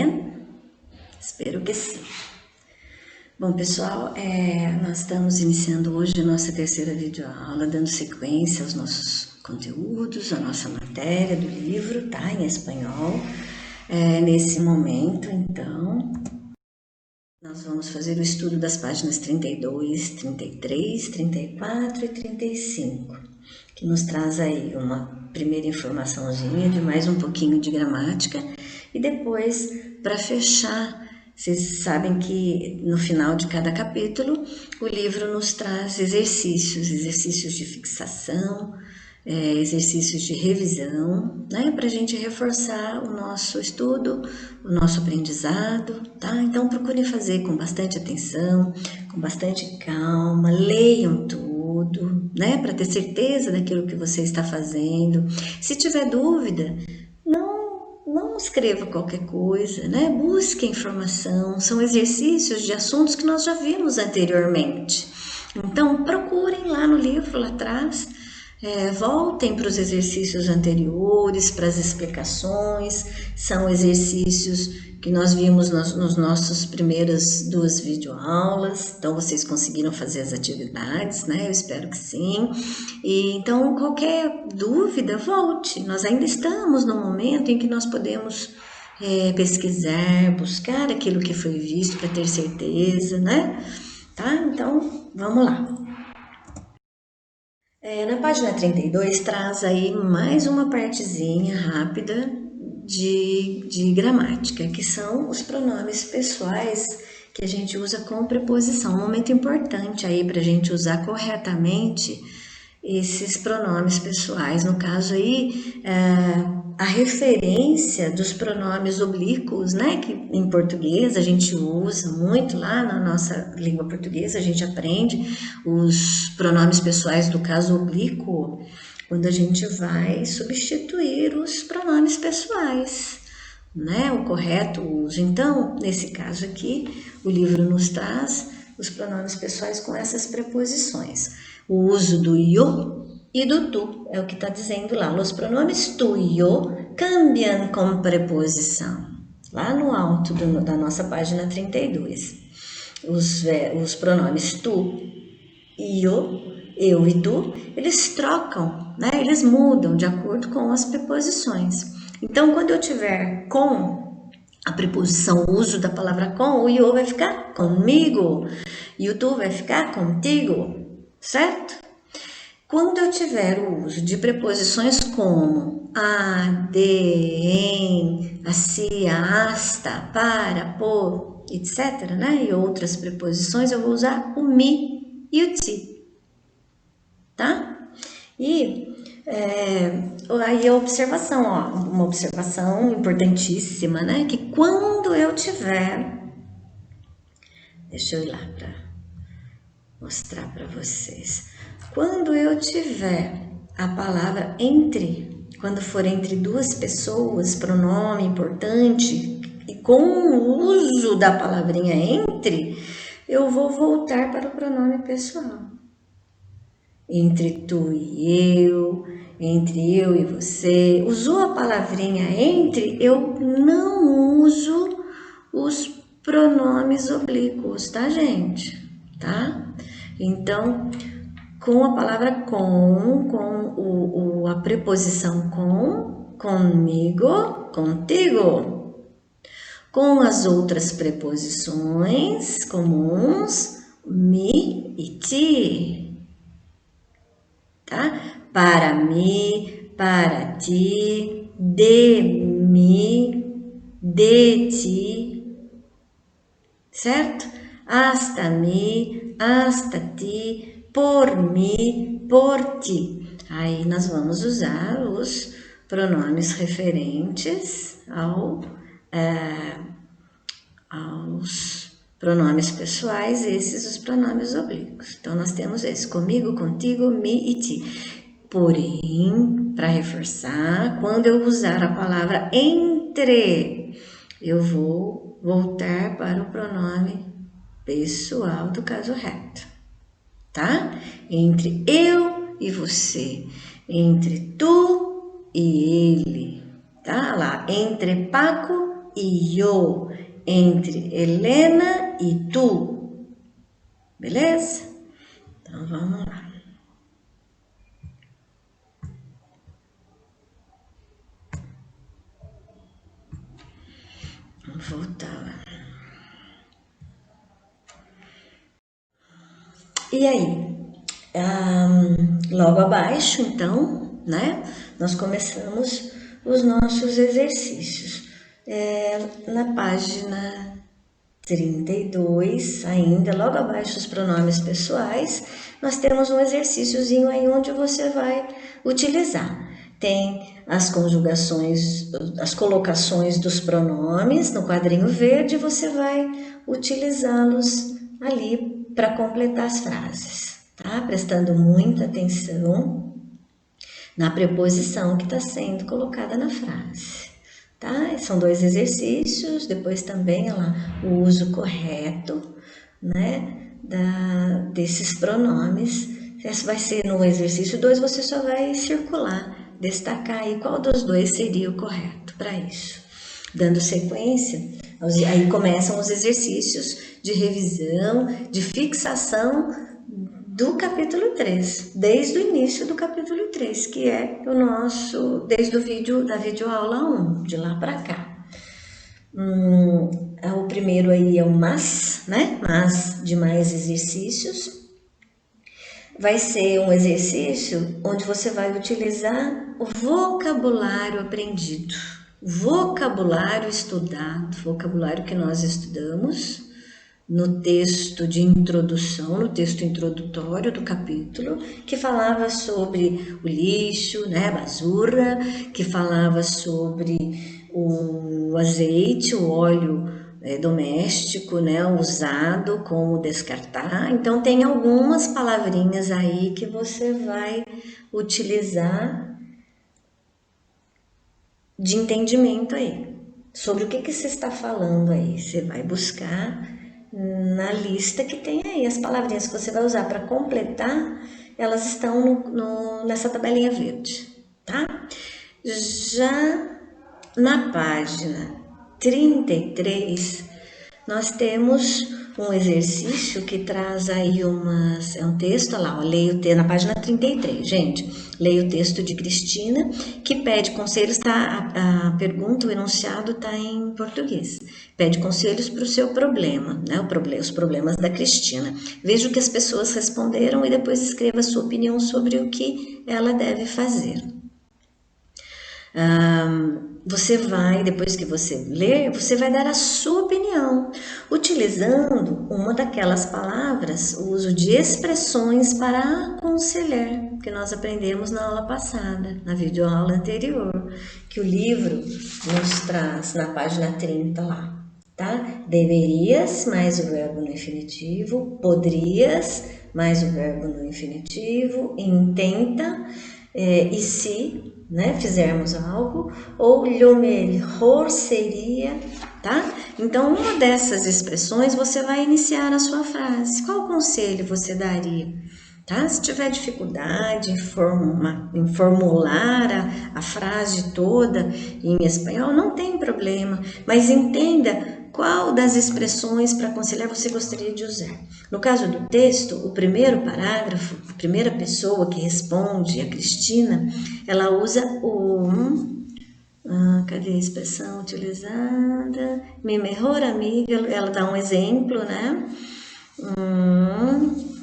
bem? Espero que sim. Bom, pessoal, nós estamos iniciando hoje a nossa terceira videoaula, dando sequência aos nossos conteúdos, a nossa matéria do livro, tá? Em espanhol. Nesse momento, então, nós vamos fazer o estudo das páginas 32, 33, 34 e 35, que nos traz aí uma primeira informaçãozinha de mais um pouquinho de gramática e depois, para fechar, vocês sabem que no final de cada capítulo o livro nos traz exercícios de fixação, exercícios de revisão, né, para a gente reforçar o nosso estudo, o nosso aprendizado, tá? Então procurem fazer com bastante atenção, com bastante calma, leiam tudo, né, para ter certeza daquilo que você está fazendo. Se tiver dúvida, não escreva qualquer coisa, né? Busque informação, são exercícios de assuntos que nós já vimos anteriormente. Então, procurem lá no livro, lá atrás, voltem para os exercícios anteriores, para as explicações, são exercícios que nós vimos nos nossos primeiras duas videoaulas, então vocês conseguiram fazer as atividades, né? Eu espero que sim. E então, qualquer dúvida, volte. Nós ainda estamos no momento em que nós podemos pesquisar, buscar aquilo que foi visto para ter certeza, né? Tá? Então, vamos lá. Na página 32 traz aí mais uma partezinha rápida de gramática, que são os pronomes pessoais que a gente usa com preposição. Um momento importante aí para a gente usar corretamente esses pronomes pessoais. No caso aí, a referência dos pronomes oblíquos, né, que em português a gente usa muito lá na nossa língua portuguesa, a gente aprende os pronomes pessoais do caso oblíquo, quando a gente vai substituir os pronomes pessoais, né, o correto uso. Então, nesse caso aqui, o livro nos traz os pronomes pessoais com essas preposições. O uso do yo e do tu, é o que está dizendo lá. Os pronomes tu e yo cambiam com preposição. Lá no alto da nossa página 32. Os pronomes tu e eu e tu, eles trocam, né? Eles mudam de acordo com as preposições. Então, quando eu tiver com a preposição, o uso da palavra com, o eu vai ficar comigo e o tu vai ficar contigo, certo? Quando eu tiver o uso de preposições como a, de, em, assim, hasta, para, por, etc., né? E outras preposições, eu vou usar o mi e o ti, tá? E aí a observação, ó, uma observação importantíssima, né? Que quando eu tiver, deixa eu ir lá para mostrar para vocês. Quando eu tiver a palavra entre, quando for entre duas pessoas, pronome importante, e com o uso da palavrinha entre, eu vou voltar para o pronome pessoal. Entre tu e eu, entre eu e você. Usou a palavrinha entre, eu não uso os pronomes oblíquos, tá, gente? Tá? Então, com a palavra com a preposição com, comigo, contigo. Com as outras preposições comuns, me e ti, tá? Para mim, para ti, de mim, de ti, certo? Hasta mim, hasta ti, por mim, por ti. Aí nós vamos usar os pronomes referentes aos pronomes pessoais, esses os pronomes oblíquos. Então nós temos esse, comigo, contigo, me e ti. Porém, para reforçar, quando eu usar a palavra entre, eu vou voltar para o pronome pessoal do caso reto, tá? Entre eu e você, entre tu e ele, tá? Lá, entre Paco e eu, entre Helena e tu. Beleza? Então, vamos lá. Vamos voltar lá. E aí? Logo abaixo, então, né? Nós começamos os nossos exercícios. Na página 32, ainda, logo abaixo dos pronomes pessoais, nós temos um exercíciozinho aí onde você vai utilizar. Tem as conjugações, as colocações dos pronomes no quadrinho verde, você vai utilizá-los ali para completar as frases, tá? Prestando muita atenção na preposição que está sendo colocada na frase. Tá? São 2 exercícios, depois também o uso correto, né, desses pronomes. Esse vai ser no exercício 2, você só vai circular, destacar aí qual dos 2 seria o correto para isso. Dando sequência, aí começam os exercícios de revisão, de fixação do capítulo 3, desde o início do capítulo 3, que é o nosso, desde o vídeo, da videoaula 1, de lá para cá. O primeiro aí é o mas, né? Mas de mais exercícios. Vai ser um exercício onde você vai utilizar o vocabulário aprendido, o vocabulário estudado, vocabulário que nós estudamos no texto de introdução, no texto introdutório do capítulo, que falava sobre o lixo, né, a basura, que falava sobre o azeite, o óleo doméstico, né, usado, como descartar. Então, tem algumas palavrinhas aí que você vai utilizar de entendimento aí, sobre o que você está falando aí. Você vai buscar na lista que tem aí, as palavrinhas que você vai usar para completar, elas estão nessa tabelinha verde, tá? Já na página 33, nós temos um exercício que traz aí é um texto, olha lá, leia o texto, na página 33, gente, leia o texto de Cristina, que pede conselhos, a pergunta, o enunciado está em português, pede conselhos para o seu problema, né, os problemas da Cristina. Veja o que as pessoas responderam e depois escreva a sua opinião sobre o que ela deve fazer. Você vai, depois que você ler, você vai dar a sua opinião, utilizando uma daquelas palavras, o uso de expressões para aconselhar, que nós aprendemos na aula passada, na videoaula anterior, que o livro nos traz na página 30 lá, tá? Deverias, mais o verbo no infinitivo, poderias, mais o verbo no infinitivo, intenta, e se, né, fizermos algo, ou o melhor seria, tá? Então, uma dessas expressões você vai iniciar a sua frase. Qual conselho você daria? Tá? Se tiver dificuldade em formular a frase toda em espanhol, não tem problema, mas entenda qual das expressões para aconselhar você gostaria de usar. No caso do texto, o primeiro parágrafo, a primeira pessoa que responde, a Cristina, ela usa cadê a expressão utilizada? Minha melhor amiga, ela dá um exemplo, né?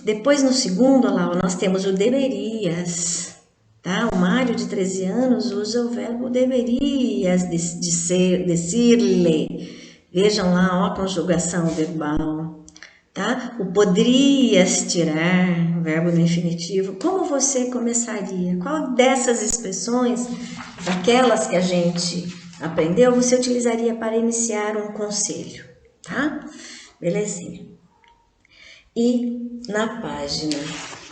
Depois, no segundo, lá, nós temos o deverias, tá? O Mário, de 13 anos, usa o verbo deverias decirle. Vejam lá, ó, a conjugação verbal, tá? O poderias tirar, verbo no infinitivo. Como você começaria? Qual dessas expressões, daquelas que a gente aprendeu, você utilizaria para iniciar um conselho, tá? Belezinha. E na página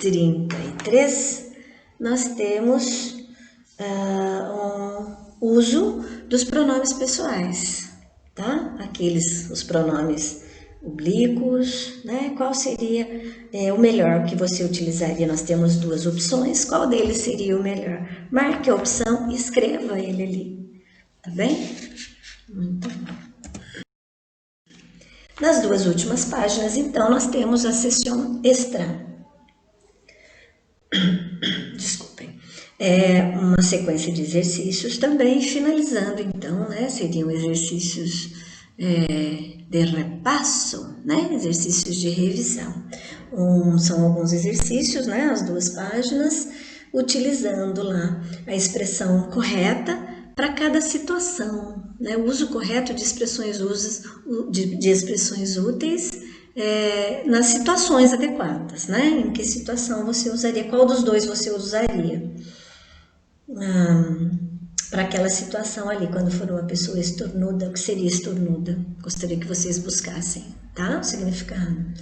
33, nós temos um uso dos pronomes pessoais, tá? Os pronomes oblíquos, né? Qual seria o melhor que você utilizaria? Nós temos 2 opções, qual deles seria o melhor? Marque a opção e escreva ele ali, tá bem? Muito bom. Nas duas últimas páginas, então, nós temos a sessão extra. Desculpem. É uma sequência de exercícios também, finalizando, então, né? Seriam exercícios de repasso, né? Exercícios de revisão. São alguns exercícios, né? As duas páginas, utilizando lá a expressão correta para cada situação, né? O uso correto de expressões de expressões úteis nas situações adequadas, né? Em que situação você usaria? Qual dos dois você usaria? Para aquela situação ali, quando for uma pessoa estornuda, o que seria estornuda? Gostaria que vocês buscassem, tá? O significado.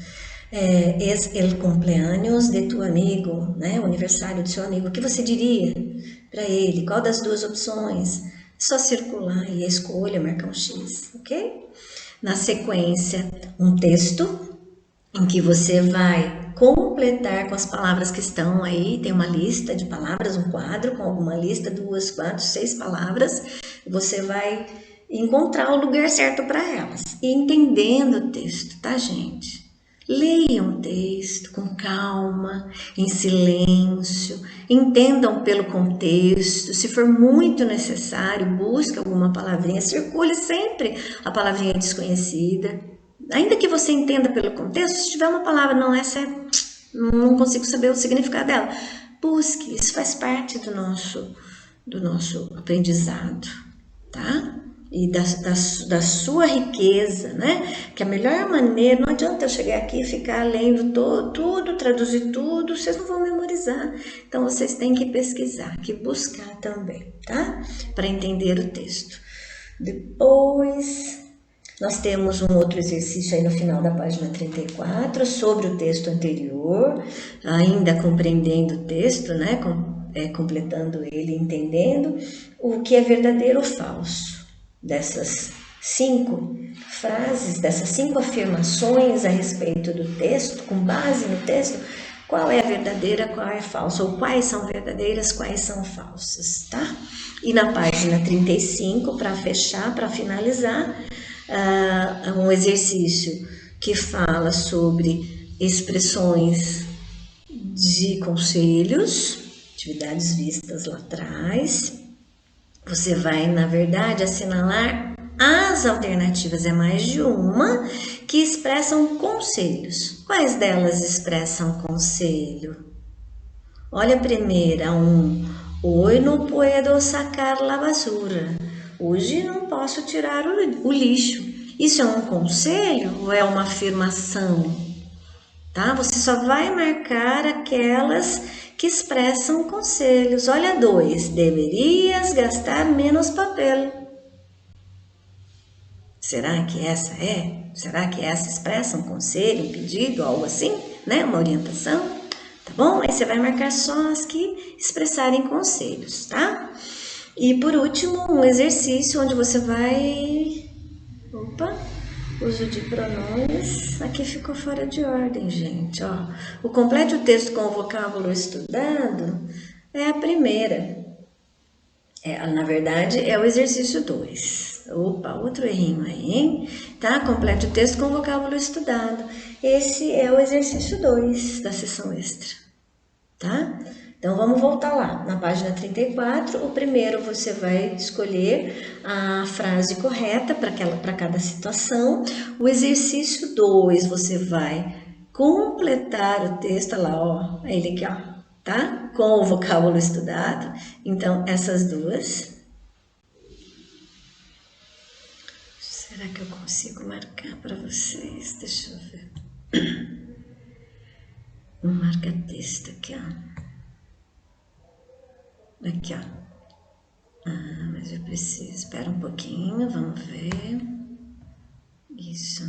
Es el cumpleaños de tu amigo, né? O aniversário do seu amigo. O que você diria para ele? Qual das duas opções? Só circular e a escolha, marcar um X, ok? Na sequência, um texto em que você vai completar com as palavras que estão aí, tem uma lista de palavras, um quadro com alguma lista, 2, 4, 6 palavras, você vai encontrar o lugar certo para elas, e entendendo o texto, tá, gente? Leiam o texto com calma, em silêncio, entendam pelo contexto, se for muito necessário, busque alguma palavrinha, circule sempre a palavrinha desconhecida, ainda que você entenda pelo contexto, se tiver uma palavra, não, essa não consigo saber o significado dela, busque, isso faz parte do nosso aprendizado, tá? E da sua riqueza, né? Que a melhor maneira, não adianta eu chegar aqui e ficar lendo tudo, traduzir tudo, vocês não vão memorizar. Então, vocês têm que pesquisar, que buscar também, tá? Para entender o texto. Depois, nós temos um outro exercício aí no final da página 34 sobre o texto anterior, ainda compreendendo o texto, né? Completando ele, entendendo o que é verdadeiro ou falso. Dessas 5 frases, dessas 5 afirmações a respeito do texto, com base no texto, qual é a verdadeira, qual é a falsa, ou quais são verdadeiras, quais são falsas, tá? E na página 35, para fechar, para finalizar, um exercício que fala sobre expressões de conselhos, atividades vistas lá atrás. Você vai, na verdade, assinalar as alternativas, é mais de uma, que expressam conselhos. Quais delas expressam conselho? Olha a primeira, Hoy no puedo sacar la basura. Hoje não posso tirar o lixo. Isso é um conselho ou é uma afirmação? Tá? Você só vai marcar aquelas que expressam conselhos. Olha 2, deverias gastar menos papel. Será que essa é? Será que essa expressa um conselho, um pedido, algo assim, né? Uma orientação? Tá bom? Aí você vai marcar só as que expressarem conselhos, tá? E por último, um exercício onde você vai... Opa! Uso de pronomes, aqui ficou fora de ordem, gente, ó. O complete o texto com o vocábulo estudado é a primeira. Na verdade, é o exercício 2. Opa, outro errinho aí, hein? Tá? Complete o texto com o vocábulo estudado. Esse é o exercício 2 da sessão extra, tá? Então, vamos voltar lá. Na página 34, o primeiro você vai escolher a frase correta para cada situação. O exercício 2, você vai completar o texto, olha lá, ó, ele aqui, ó, tá? Com o vocábulo estudado. Então, essas duas. Será que eu consigo marcar para vocês? Deixa eu ver. Um marca-texto aqui, ó. Aqui, ó. Mas eu preciso, espera um pouquinho, vamos ver. Isso.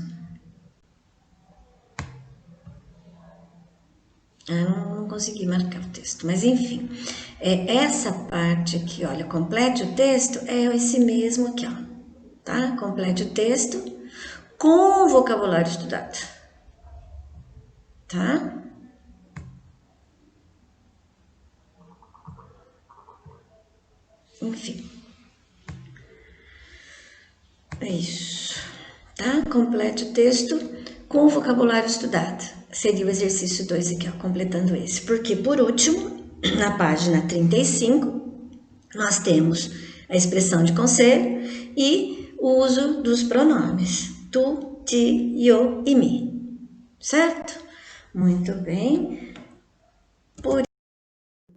Não consegui marcar o texto, mas enfim. Essa parte aqui, olha, complete o texto, é esse mesmo aqui, ó. Tá? Complete o texto com o vocabulário estudado. Tá? Enfim. É isso. tá? Complete o texto com o vocabulário estudado. Seria o exercício 2 aqui, ó, completando esse. Porque, por último, na página 35, nós temos a expressão de conselho e o uso dos pronomes tu, ti, yo e mi, certo? Muito bem. Por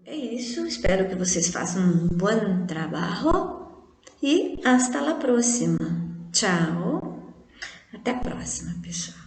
é isso, espero que vocês façam um bom trabalho e hasta la próxima. Tchau. Até a próxima, pessoal.